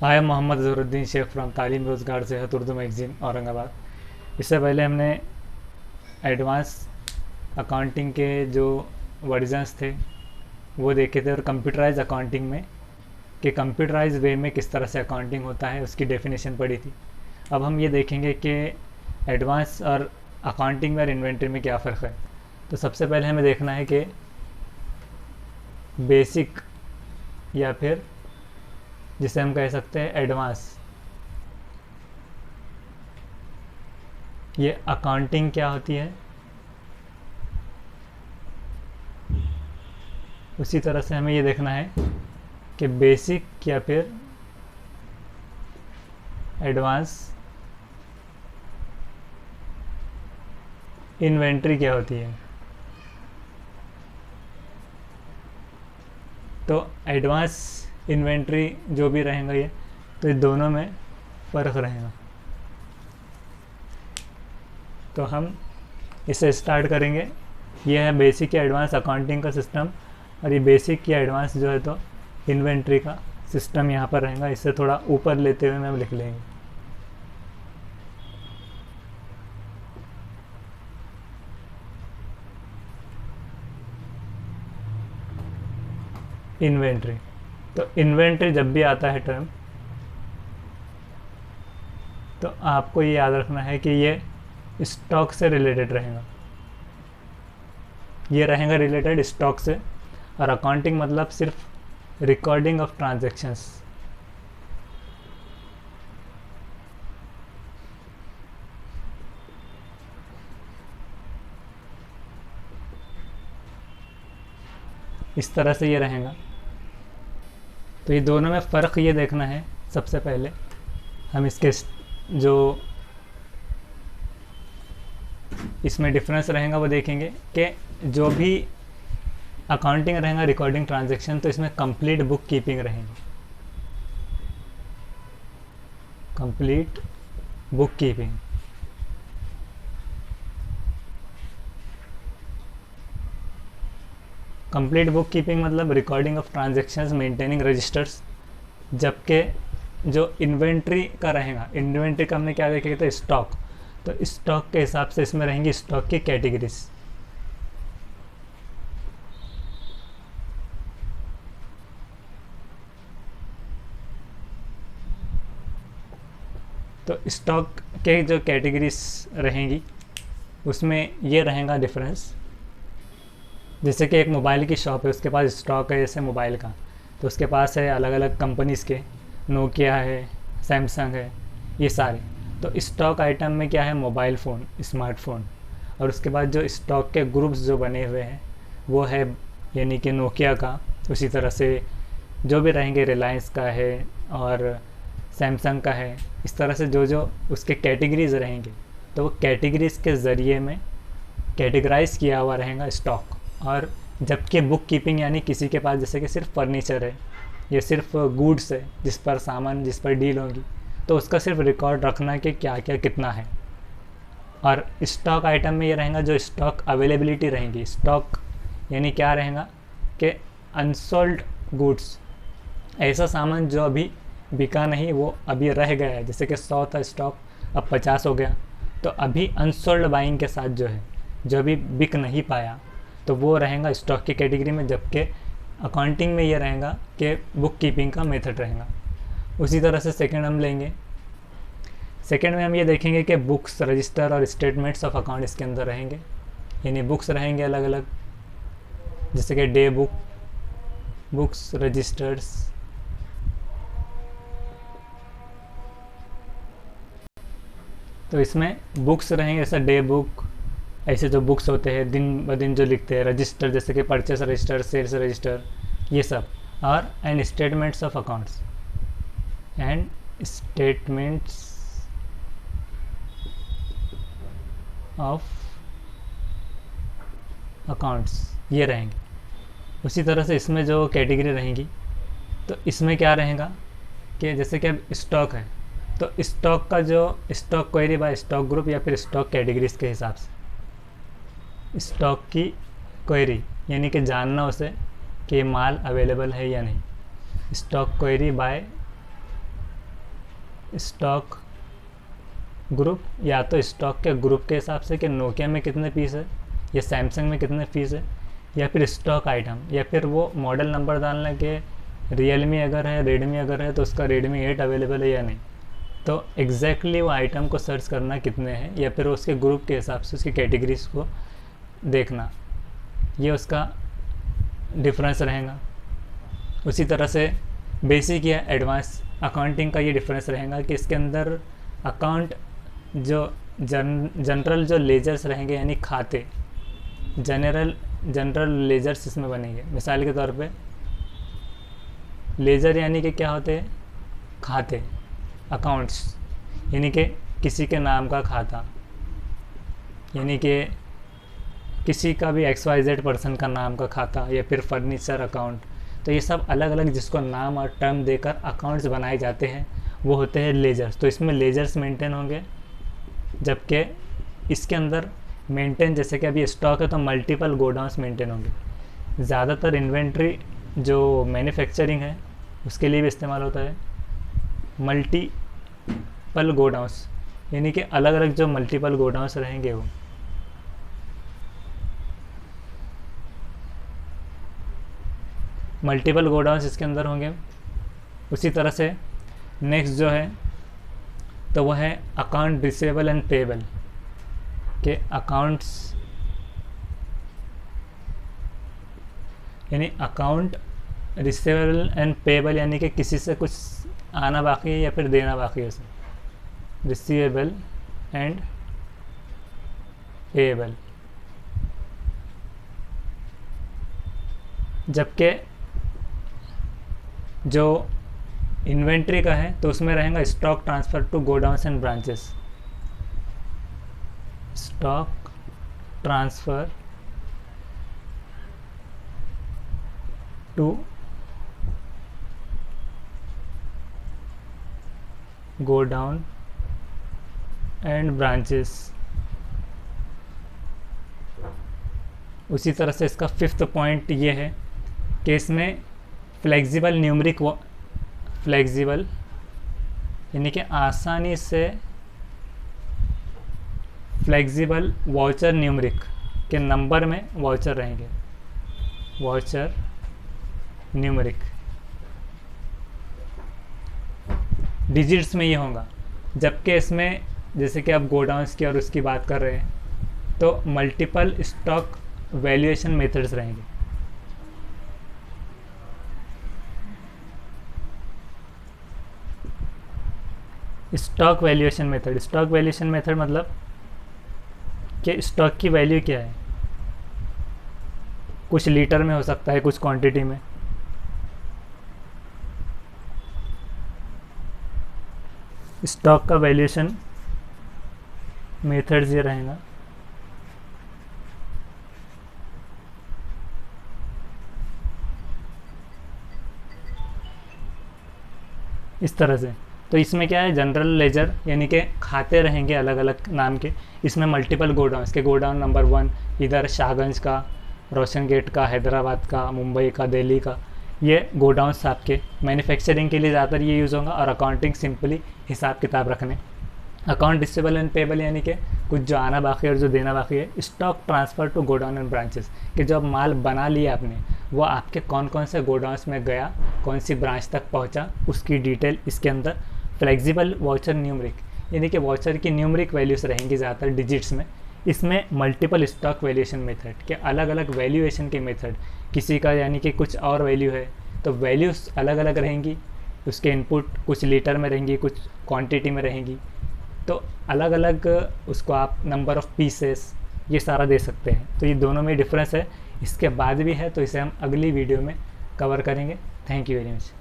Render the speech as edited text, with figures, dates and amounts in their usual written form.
I am Mohammed Zaheeruddin Shaikh from Taleem Rozgar सेहत Urdu magazine Aurangabad. इससे पहले हमने एडवांस अकाउंटिंग के जो वर्जन्स थे वो देखे थे, और कंप्यूटराइज अकाउंटिंग में कि कंप्यूटराइज वे में किस तरह से अकाउंटिंग होता है उसकी डेफिनेशन पढ़ी थी। अब हम ये देखेंगे कि एडवांस और अकाउंटिंग में और इन्वेंटरी में क्या फ़र्क है। तो सबसे पहले हमें देखना है कि बेसिक या फिर जिसे हम कह सकते हैं एडवांस, ये अकाउंटिंग क्या होती है। उसी तरह से हमें ये देखना है कि बेसिक या फिर एडवांस इन्वेंट्री क्या होती है। तो एडवांस इन्वेंट्री जो भी रहेगा ये, तो ये दोनों में फ़र्क रहेगा। तो हम इसे स्टार्ट करेंगे। ये है बेसिक या एडवांस अकाउंटिंग का सिस्टम, और ये बेसिक या एडवांस जो है तो इन्वेंट्री का सिस्टम यहाँ पर रहेगा। इसे थोड़ा ऊपर लेते हुए हम लिख लेंगे। इन्वेंट्री, तो इन्वेंट्री जब भी आता है टर्म, तो आपको ये याद रखना है कि ये स्टॉक से रिलेटेड रहेगा। ये रहेगा रिलेटेड स्टॉक से। और अकाउंटिंग मतलब सिर्फ रिकॉर्डिंग ऑफ ट्रांजैक्शंस। इस तरह से ये रहेगा। तो ये दोनों में फ़र्क ये देखना है। सबसे पहले हम इसके जो इसमें डिफरेंस रहेगा वो देखेंगे कि जो भी अकाउंटिंग रहेगा रिकॉर्डिंग ट्रांजैक्शन, तो इसमें कंप्लीट बुक कीपिंग रहेगी। Complete book keeping, complete book keeping मतलब recording of transactions, maintaining registers. जबकि जो इन्वेंट्री का रहेगा, इन्वेंट्री का हमने क्या देखेगा तो स्टॉक। तो स्टॉक के हिसाब से इसमें रहेंगी स्टॉक की कैटेगरीज। तो स्टॉक के जो कैटेगरीज रहेंगी उसमें ये रहेगा डिफरेंस। जैसे कि एक मोबाइल की शॉप है, उसके पास स्टॉक है जैसे मोबाइल का, तो उसके पास है अलग अलग कंपनीज़ के, नोकिया है, सैमसंग है, ये सारे। तो स्टॉक आइटम में क्या है, मोबाइल फ़ोन, स्मार्टफोन। और उसके बाद जो स्टॉक के ग्रुप्स जो बने हुए हैं वो है यानी कि नोकिया का। उसी तरह से जो भी रहेंगे रिलायंस का है और सैमसंग का है। इस तरह से जो जो उसके कैटेगरीज रहेंगे, तो वो कैटेगरीज के ज़रिए में कैटेगराइज किया हुआ रहेगा स्टॉक। और जबकि बुक कीपिंग यानी किसी के पास जैसे कि सिर्फ फर्नीचर है या सिर्फ गुड्स है जिस पर सामान जिस पर डील होगी, तो उसका सिर्फ रिकॉर्ड रखना कि क्या क्या कितना है। और स्टॉक आइटम में ये रहेगा जो स्टॉक अवेलेबिलिटी रहेंगी। स्टॉक यानी क्या रहेगा कि अनसोल्ड गुड्स, ऐसा सामान जो अभी बिका नहीं, वो अभी रह गया है। जैसे कि 100 था स्टॉक, अब 50 हो गया, तो अभी अनसोल्ड बाइंग के साथ जो है, जो अभी बिक नहीं पाया, तो वो रहेगा स्टॉक की कैटेगरी में। जबकि अकाउंटिंग में ये रहेगा कि बुक कीपिंग का मेथड रहेगा। उसी तरह से सेकंड हम लेंगे। सेकंड में हम ये देखेंगे कि बुक्स, रजिस्टर और स्टेटमेंट्स ऑफ अकाउंट इसके अंदर रहेंगे। यानी बुक्स रहेंगे अलग अलग, जैसे कि डे बुक, बुक्स, रजिस्टर्स। तो इसमें बुक्स रहेंगे जैसे डे बुक, ऐसे जो बुक्स होते हैं दिन ब दिन जो लिखते हैं। रजिस्टर जैसे कि परचेस रजिस्टर, सेल्स रजिस्टर, ये सब। और and statements of accounts, and statements of accounts, ये रहेंगे। उसी तरह से इसमें जो कैटेगरी रहेंगी, तो इसमें क्या रहेगा कि जैसे कि अब स्टॉक है, तो स्टॉक का जो stock query by stock group या फिर स्टॉक कैटेगरीज के हिसाब से स्टॉक की क्वेरी, यानी कि जानना उसे कि माल अवेलेबल है या नहीं। Stock query by stock group, या तो स्टॉक के ग्रुप के हिसाब से कि नोकिया में कितने पीस है या सैमसंग में कितने पीस है, या फिर स्टॉक आइटम, या फिर वो मॉडल नंबर डालना कि रियलमी अगर है, रेडमी अगर है तो उसका रेडमी 8 अवेलेबल है या नहीं। तो एग्जैक्टली वो आइटम को सर्च करना कितने हैं, या फिर उसके ग्रुप के हिसाब से उसकी कैटेगरीज को देखना, ये उसका डिफरेंस रहेगा। उसी तरह से बेसिक या एडवांस अकाउंटिंग का ये डिफरेंस रहेगा कि इसके अंदर अकाउंट जो जनरल जो लेजर्स रहेंगे, यानी खाते, जनरल लेजर्स इसमें बनेंगे। मिसाल के तौर पे लेजर यानी कि क्या होते हैं, खाते, अकाउंट्स यानी कि किसी के नाम का खाता, यानी कि किसी का भी XYZ पर्सन का नाम का खाता, या फिर फर्नीचर अकाउंट। तो ये सब अलग अलग जिसको नाम और टर्म देकर अकाउंट्स बनाए जाते हैं वो होते हैं लेजर्स। तो इसमें लेजर्स मेंटेन होंगे, जबकि इसके अंदर मेंटेन, जैसे कि अभी स्टॉक है तो मल्टीपल गोडाउंस मेंटेन होंगे। ज़्यादातर इन्वेंट्री जो मैन्युफैक्चरिंग है उसके लिए भी इस्तेमाल होता है मल्टीपल गोडाउंस, यानी कि अलग अलग जो मल्टीपल गोडाउंस रहेंगे वो। मल्टीपल गोडाउंस इसके अंदर होंगे। उसी तरह से नेक्स्ट जो है तो वह है अकाउंट रिसीवेबल एंड पेएबल, के अकाउंट्स यानी अकाउंट रिसीवेबल एंड पेएबल, यानी कि किसी से कुछ आना बाकी है या फिर देना बाकी है उसे, रिसीवेबल एंड पेएबल। जबकि जो इन्वेंट्री का है तो उसमें रहेगा stock transfer to godowns and branches, stock transfer to godown and branches. उसी तरह से इसका फिफ्थ पॉइंट ये है कि इसमें फ्लेक्सिबल न्यूमरिक, फ्लेक्सिबल यानी कि आसानी से फ्लेक्सिबल वाउचर न्यूमरिक के नंबर में वाउचर रहेंगे, वाउचर न्यूमरिक डिजिट्स में ये होगा। जबकि इसमें जैसे कि आप गोडाउंस की और उसकी बात कर रहे हैं तो मल्टीपल स्टॉक वैल्यूएशन मेथड्स रहेंगे। Stock valuation method, stock valuation method मतलब कि स्टॉक की वैल्यू क्या है, कुछ लीटर में हो सकता है, कुछ क्वांटिटी में। स्टॉक का वैल्यूएशन मेथड्स ये रहेगा। इस तरह से तो इसमें क्या है, जनरल लेजर यानी कि खाते रहेंगे अलग अलग नाम के। इसमें मल्टीपल गोडाउन, के गोडाउन नंबर 1 इधर शाहगंज का, रोशन गेट का, हैदराबाद का, मुंबई का, दिल्ली का, ये गोडाउंस आपके मैन्युफैक्चरिंग के लिए ज़्यादातर ये यूज़ होगा। और अकाउंटिंग सिंपली हिसाब किताब रखने। अकाउंट रिसीवेबल एंड पेएबल यानी कि कुछ जो आना बाकी है और जो देना बाकी है। Stock transfer to godown and branches, कि जो माल बना लिया आपने वो आपके कौन कौन से गोडाउंस में गया, कौन सी ब्रांच तक पहुंचा, उसकी डिटेल इसके अंदर। फ्लेक्सिबल वाउचर न्यूमरिक यानी कि वाउचर की न्यूमरिक वैल्यूज़ रहेंगी ज़्यादातर डिजिट्स में। इसमें मल्टीपल स्टॉक वैल्यूएशन मेथड के अलग अलग वैल्यूएशन के मेथड, किसी का यानी कि कुछ और वैल्यू है तो वैल्यूज़ अलग अलग रहेंगी। उसके इनपुट कुछ लीटर में रहेंगी, कुछ क्वांटिटी में रहेंगी, तो अलग अलग उसको आप नंबर ऑफ़ पीसेस ये सारा दे सकते हैं। तो ये दोनों में डिफरेंस है। इसके बाद भी है तो इसे हम अगली वीडियो में कवर करेंगे। Thank you very much.